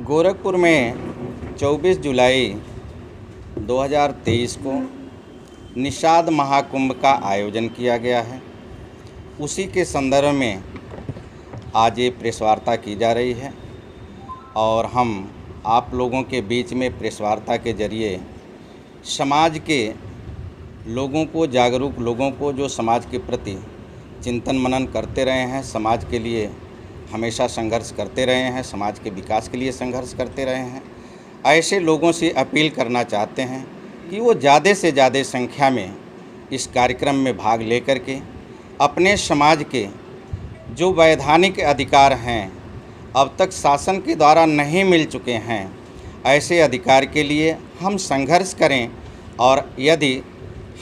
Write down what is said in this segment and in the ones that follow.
गोरखपुर में 24 जुलाई 2023 को निषाद महाकुंभ का आयोजन किया गया है। उसी के संदर्भ में आज ये प्रेस वार्ता की जा रही है और हम आप लोगों के बीच में प्रेस वार्ता के जरिए समाज के लोगों को, जागरूक लोगों को जो समाज के प्रति चिंतन मनन करते रहे हैं, समाज के लिए हमेशा संघर्ष करते रहे हैं, समाज के विकास के लिए संघर्ष करते रहे हैं, ऐसे लोगों से अपील करना चाहते हैं कि वो ज़्यादा से ज़्यादा संख्या में इस कार्यक्रम में भाग लेकर के अपने समाज के जो वैधानिक अधिकार हैं, अब तक शासन के द्वारा नहीं मिल चुके हैं, ऐसे अधिकार के लिए हम संघर्ष करें और यदि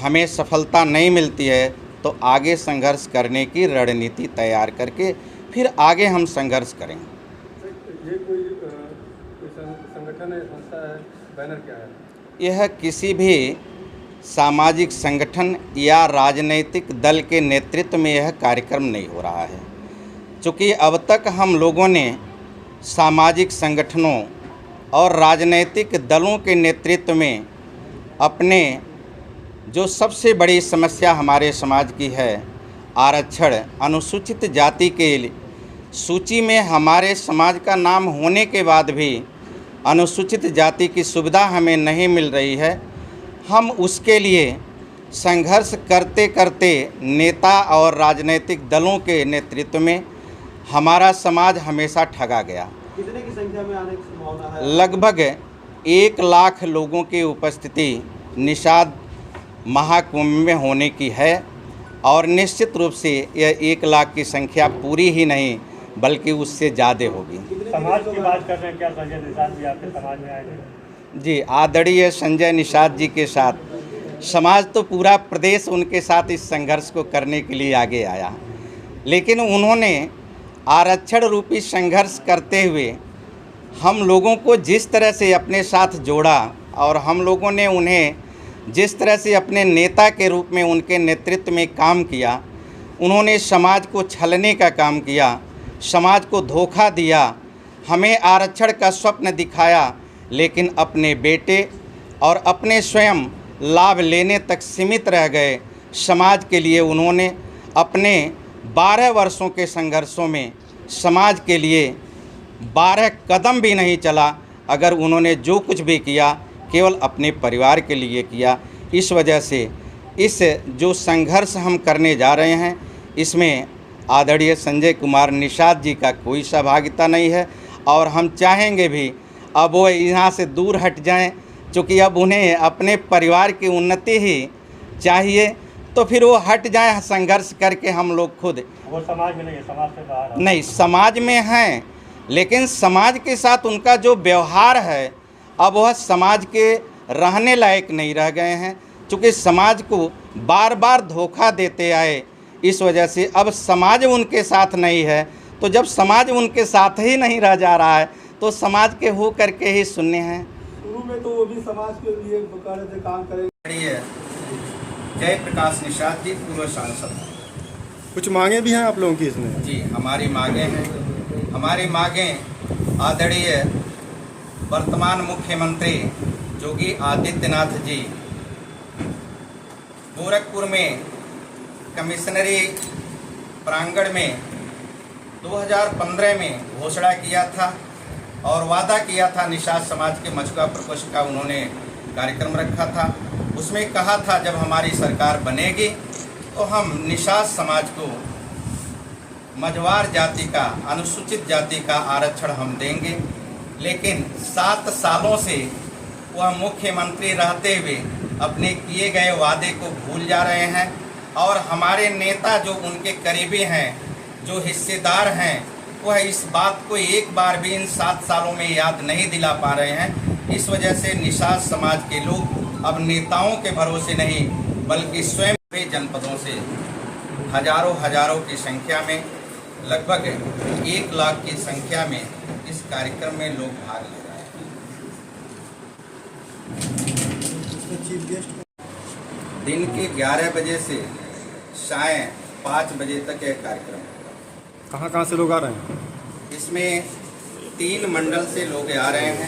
हमें सफलता नहीं मिलती है तो आगे संघर्ष करने की रणनीति तैयार करके फिर आगे हम संघर्ष करें। ये कोई संगठन है, संस्था है, बैनर क्या है? यह किसी भी सामाजिक संगठन या राजनीतिक दल के नेतृत्व में यह कार्यक्रम नहीं हो रहा है, क्योंकि अब तक हम लोगों ने सामाजिक संगठनों और राजनीतिक दलों के नेतृत्व में अपने जो सबसे बड़ी समस्या हमारे समाज की है, आरक्षण, अनुसूचित जाति के सूची में हमारे समाज का नाम होने के बाद भी अनुसूचित जाति की सुविधा हमें नहीं मिल रही है। हम उसके लिए संघर्ष करते करते नेता और राजनीतिक दलों के नेतृत्व में हमारा समाज हमेशा ठगा गया। कितने की संख्या में आने की संभावना है? लगभग 1 लाख लोगों की उपस्थिति निषाद महाकुंभ में होने की है और निश्चित रूप से यह 1 लाख की संख्या पूरी ही नहीं बल्कि उससे ज़्यादा होगी। समाज की बात कर रहे हैं, क्या संजय निषाद भी आपके समाज में आएंगे? जी, आदरणीय संजय निषाद जी के साथ समाज तो पूरा प्रदेश उनके साथ इस संघर्ष को करने के लिए आगे आया, लेकिन उन्होंने आरक्षण रूपी संघर्ष करते हुए हम लोगों को जिस तरह से अपने साथ जोड़ा और हम लोगों ने उन्हें जिस तरह से अपने नेता के रूप में उनके नेतृत्व में काम किया, उन्होंने समाज को छलने का काम किया, समाज को धोखा दिया, हमें आरक्षण का स्वप्न दिखाया, लेकिन अपने बेटे और अपने स्वयं लाभ लेने तक सीमित रह गए। समाज के लिए उन्होंने अपने 12 वर्षों के संघर्षों में समाज के लिए 12 कदम भी नहीं चला। अगर उन्होंने जो कुछ भी किया केवल अपने परिवार के लिए किया। इस वजह से इस जो संघर्ष हम करने जा रहे हैं, इसमें आदरणीय संजय कुमार निषाद जी का कोई सहभागिता नहीं है और हम चाहेंगे भी अब वो यहाँ से दूर हट जाएं, क्योंकि अब उन्हें अपने परिवार की उन्नति ही चाहिए, तो फिर वो हट जाएं संघर्ष करके। हम लोग खुद वो समाज में नहीं है, समाज से बाहर नहीं, समाज में हैं, लेकिन समाज के साथ उनका जो व्यवहार है अब वह समाज के रहने लायक नहीं रह गए हैं, क्योंकि समाज को बार बार धोखा देते आए। इस वजह से अब समाज उनके साथ नहीं है, तो जब समाज उनके साथ ही नहीं रह जा रहा है तो समाज के हो करके ही सुनने हैं। शुरू में तो वो भी समाज के लिए बकायदे काम करेंगे। जय प्रकाश निषाद जी, पूर्व सांसद। कुछ मांगे भी हैं आप लोगों की इसमें? जी, हमारी मांगे हैं। हमारी मांगें आदरणीय वर्तमान मुख्यमंत्री योगी आदित्यनाथ जी गोरखपुर में कमिश्नरी प्रांगण में 2015 में घोषणा किया था और वादा किया था, निषाद समाज के मछुआ प्रकोष्ठ का उन्होंने कार्यक्रम रखा था। उसमें कहा था जब हमारी सरकार बनेगी तो हम निषाद समाज को मझवार जाति का, अनुसूचित जाति का आरक्षण हम देंगे। लेकिन 7 सालों से वह मुख्यमंत्री रहते हुए अपने किए गए वादे को भूल जा रहे हैं और हमारे नेता जो उनके करीबी हैं, जो हिस्सेदार हैं, वह इस बात को एक बार भी इन 7 सालों में याद नहीं दिला पा रहे हैं। इस वजह से निषाद समाज के लोग अब नेताओं के भरोसे नहीं बल्कि स्वयं के जनपदों से हजारों की संख्या में, लगभग 1 लाख की संख्या में इस कार्यक्रम में लोग भाग ले रहे हैं। दिन के 11 बजे से साय 5 बजे तक यह कार्यक्रम होगा। कहाँ से लोग आ रहे हैं? इसमें 3 मंडल से लोग आ रहे हैं।